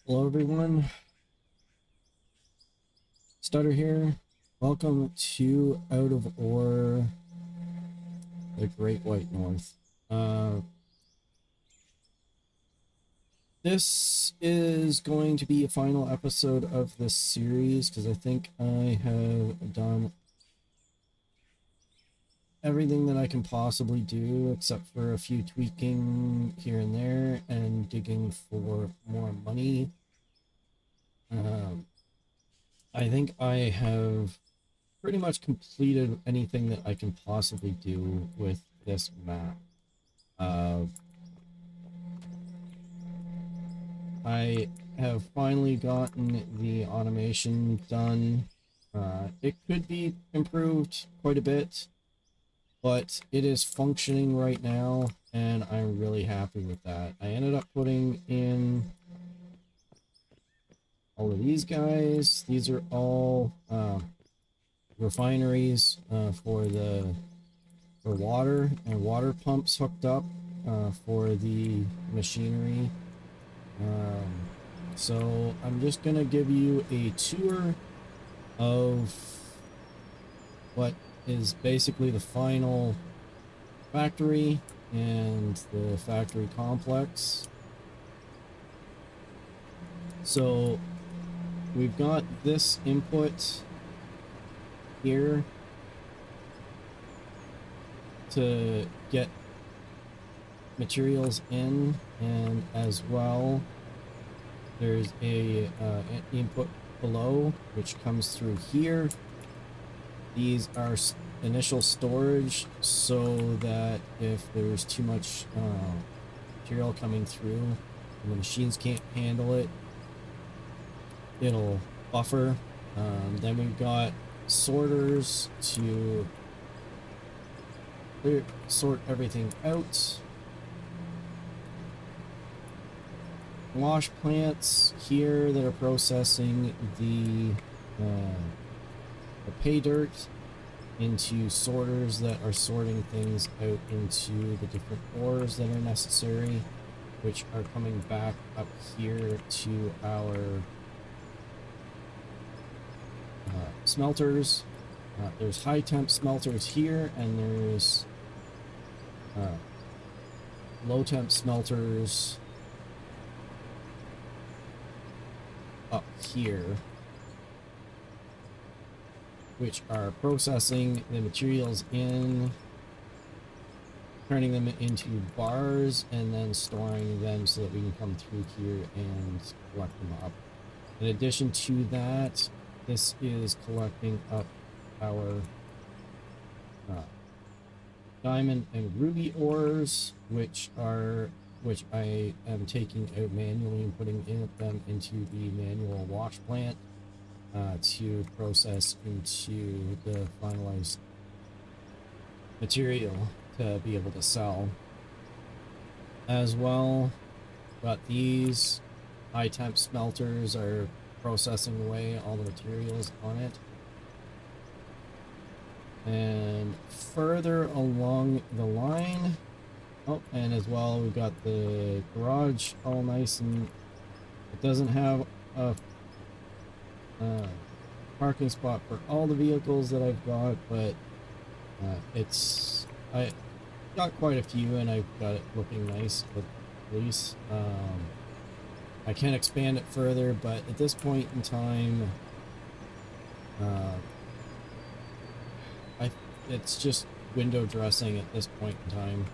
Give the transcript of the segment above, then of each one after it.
Hello everyone, Stutter here. Welcome to Out of Ore, the Great White North. This is going to be a final episode of this series because I think I have done everything that I can possibly do except for a few tweaking here and there and digging for more money. Um, I think I have pretty much completed anything that I can possibly do with this map. Uh, I have finally gotten the automation done. It could be improved quite a bit, but it is functioning right now, and I'm really happy with that. I ended up putting in all of these guys. These are all refineries for water and water pumps hooked up for the machinery. Um, so I'm just gonna give you a tour of what is basically the final factory and the factory complex. So we've got this input here to get materials in, and as well there's a input below which comes through here. These are initial storage so that if there's too much material coming through and the machines can't handle it, it'll buffer. Then we've got sorters to sort everything out. Wash plants here that are processing the pay dirt into sorters that are sorting things out into the different ores that are necessary, which are coming back up here to our smelters. There's high temp smelters here, and there's low temp smelters up here, which are processing the materials in, turning them into bars, and then storing them so that we can come through here and collect them up. In addition to that, this is collecting up our diamond and ruby ores, which I am taking out manually and putting them into the manual wash plant to process into the finalized material to be able to sell. As well, got these high temp smelters are processing away all the materials on it. And further along the line, oh, and as well we've got the garage all nice, and it doesn't have a parking spot for all the vehicles that I've got, but I got quite a few, and I've got it looking nice with police. I can expand it further, but at this point in time, it's just window dressing at this point in time.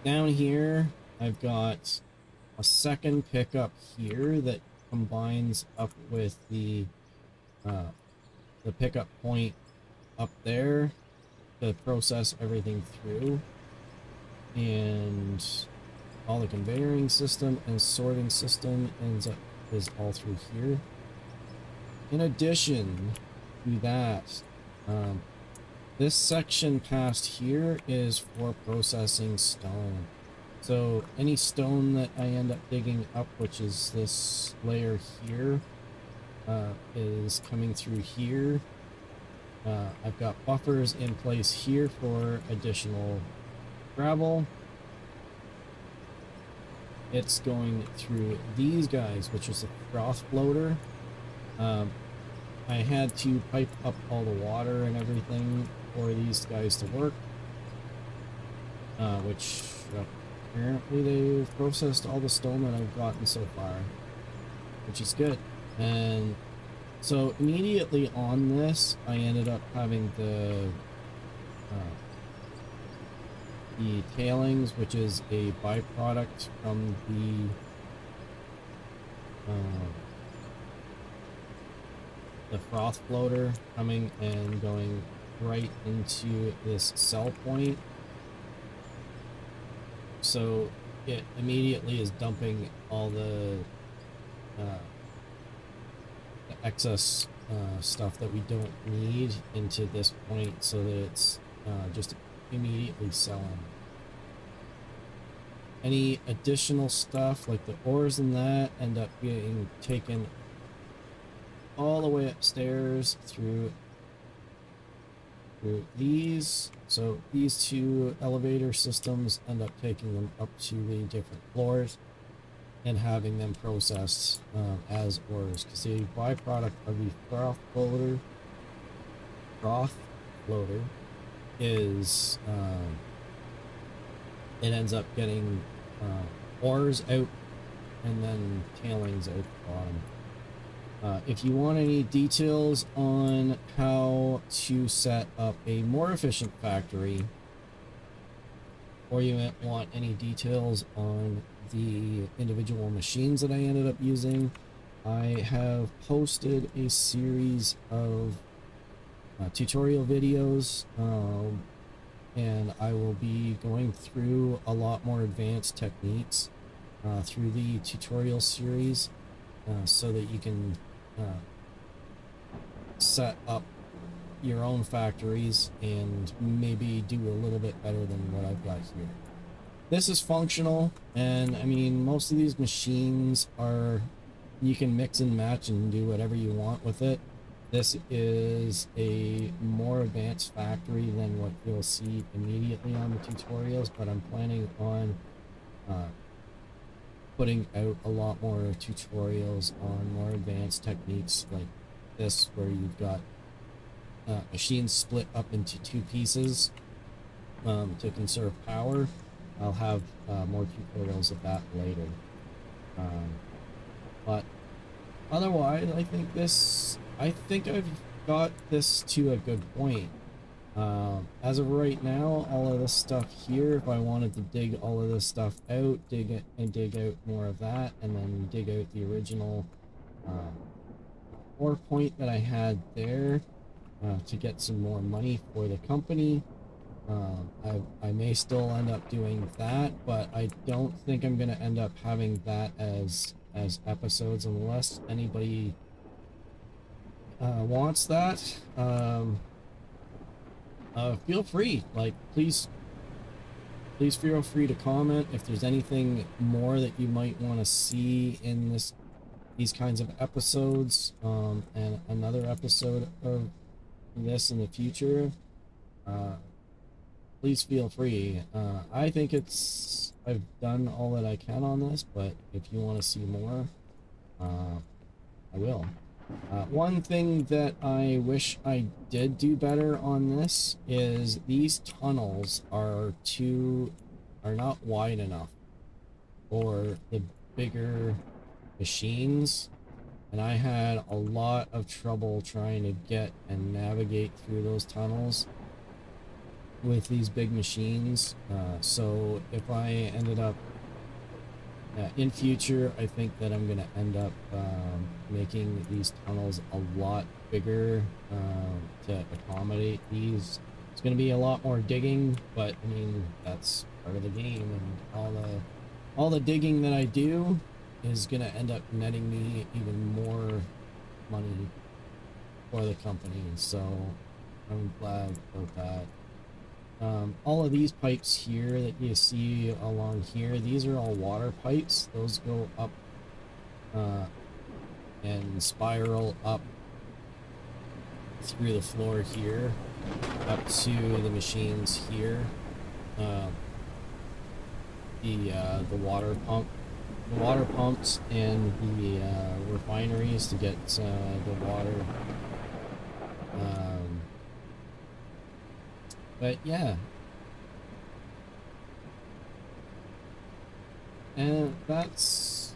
Down here, I've got a second pickup here that combines up with the pickup point up there to process everything through, and all the conveying system and sorting system is all through here. In addition to that, this section past here is for processing stone. So any stone that I end up digging up, which is this layer here, is coming through here. I've got buffers in place here for additional gravel. it's going through these guys, which is a froth floater. Um, I had to pipe up all the water and everything for these guys to work, which apparently they've processed all the stone that I've gotten so far, which is good. And so immediately on this, I ended up having the tailings, which is a byproduct from the froth floater, coming and going right into this cell point. So it immediately is dumping all the excess stuff that we don't need into this point, so that it's just immediately selling. Any additional stuff like the ores and that end up getting taken all the way upstairs through these. So these two elevator systems end up taking them up to the different floors and having them processed as ores, because the byproduct of the froth floater is it ends up getting ores out and then tailings out the bottom. If you want any details on how to set up a more efficient factory, or you want any details on the individual machines that I ended up using, I have posted a series of tutorial videos, and I will be going through a lot more advanced techniques through the tutorial series, so that you can set up your own factories and maybe do a little bit better than what I've got here. This is functional, and I mean, most of these machines are, you can mix and match and do whatever you want with it. This is a more advanced factory than what you'll see immediately on the tutorials, but I'm planning on putting out a lot more tutorials on more advanced techniques like this, where you've got machines split up into two pieces to conserve power. I'll have more tutorials of that later. But otherwise, I think I've got this to a good point. As of right now, all of this stuff here, if I wanted to dig all of this stuff out, dig out more of that, and then dig out the original ore point that I had there to get some more money for the company. I may still end up doing that, but I don't think I'm going to end up having that as episodes unless anybody wants that. Feel free, like, please feel free to comment if there's anything more that you might want to see in these kinds of episodes, and another episode of this in the future. Please feel free. I think I've done all that I can on this, but if you want to see more, I will. One thing that I wish I did do better on this is these tunnels are not wide enough for the bigger machines, and I had a lot of trouble trying to get and navigate through those tunnels with these big machines. So if I ended up in future, I think that I'm gonna end up making these tunnels a lot bigger to accommodate these. It's gonna be a lot more digging, but I mean, that's part of the game, and all the digging that I do is gonna end up netting me even more money for the company, so I'm glad about that. All of these pipes here that you see along here, these are all water pipes. Those go up and spiral up through the floor here up to the machines here. The water pump water pumps and the refineries to get the water. But yeah, and that's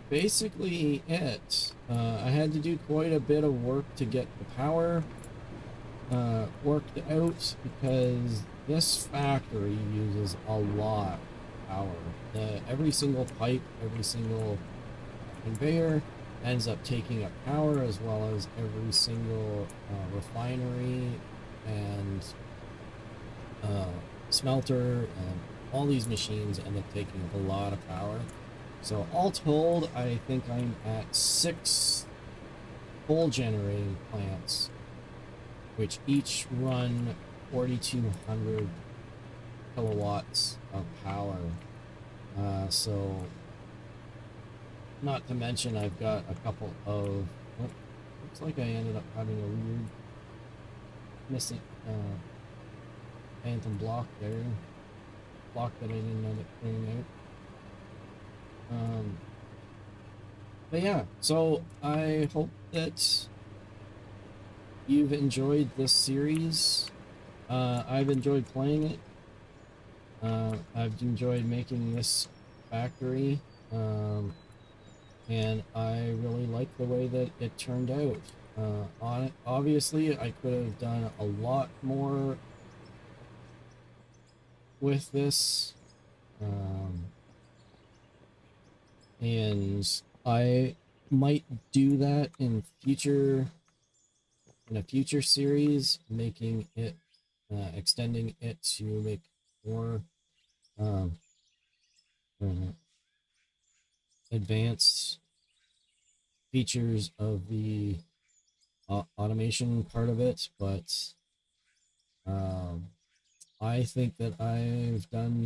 basically it. I had to do quite a bit of work to get the power worked out because this factory uses a lot of power. Every single pipe, every single conveyor ends up taking up power, as well as every single refinery and smelter, and all these machines end up taking up a lot of power. So all told, I think I'm at 6 coal generating plants, which each run 4,200 kilowatts of power. So not to mention I've got a couple of, oh, looks like I ended up having a weird missing phantom block there, block that I didn't end up clearing out. But yeah, so I hope that you've enjoyed this series. I've enjoyed playing it. I've enjoyed making this factory, and I really like the way that it turned out. Obviously, I could have done a lot more with this, and I might do that in a future series, making it extending it to make more um, advanced features of the automation part of it, but I think that I've done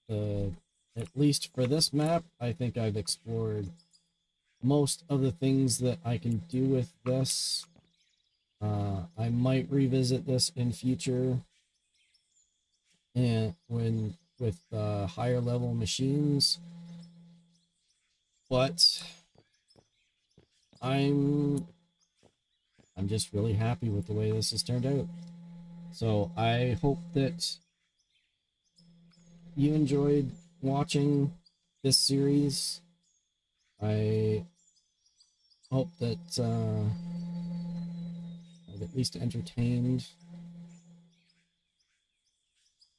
the at least for this map, I think I've explored most of the things that I can do with this. I might revisit this in future, and when with higher level machines, but I'm just really happy with the way this has turned out. So I hope that you enjoyed watching this series. I hope that I've at least entertained.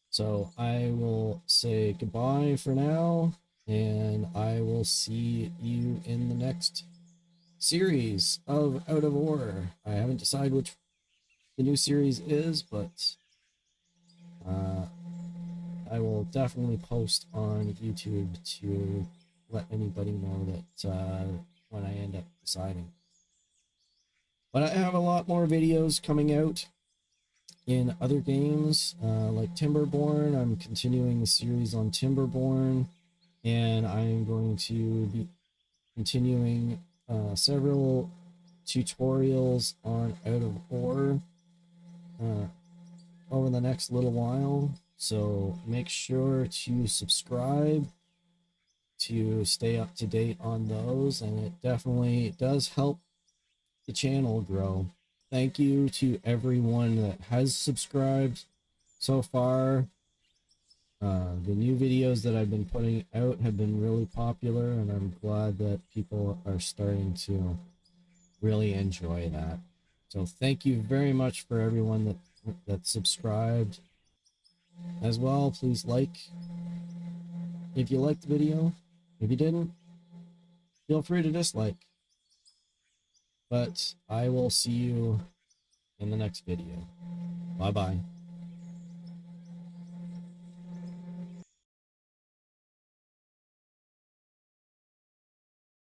So I will say goodbye for now, and I will see you in the next series of Out of Order. I haven't decided which the new series is, but I will definitely post on YouTube to let anybody know that when I end up deciding. But I have a lot more videos coming out in other games, like Timberborn. I'm continuing the series on Timberborn, and I'm going to be continuing several tutorials on Out of Ore over the next little while. So make sure to subscribe to stay up to date on those, and it definitely does help the channel grow. Thank you to everyone that has subscribed so far. The new videos that I've been putting out have been really popular, and I'm glad that people are starting to really enjoy that. So thank you very much for everyone that subscribed. As well, please like if you liked the video. If you didn't, feel free to dislike. But I will see you in the next video. Bye bye.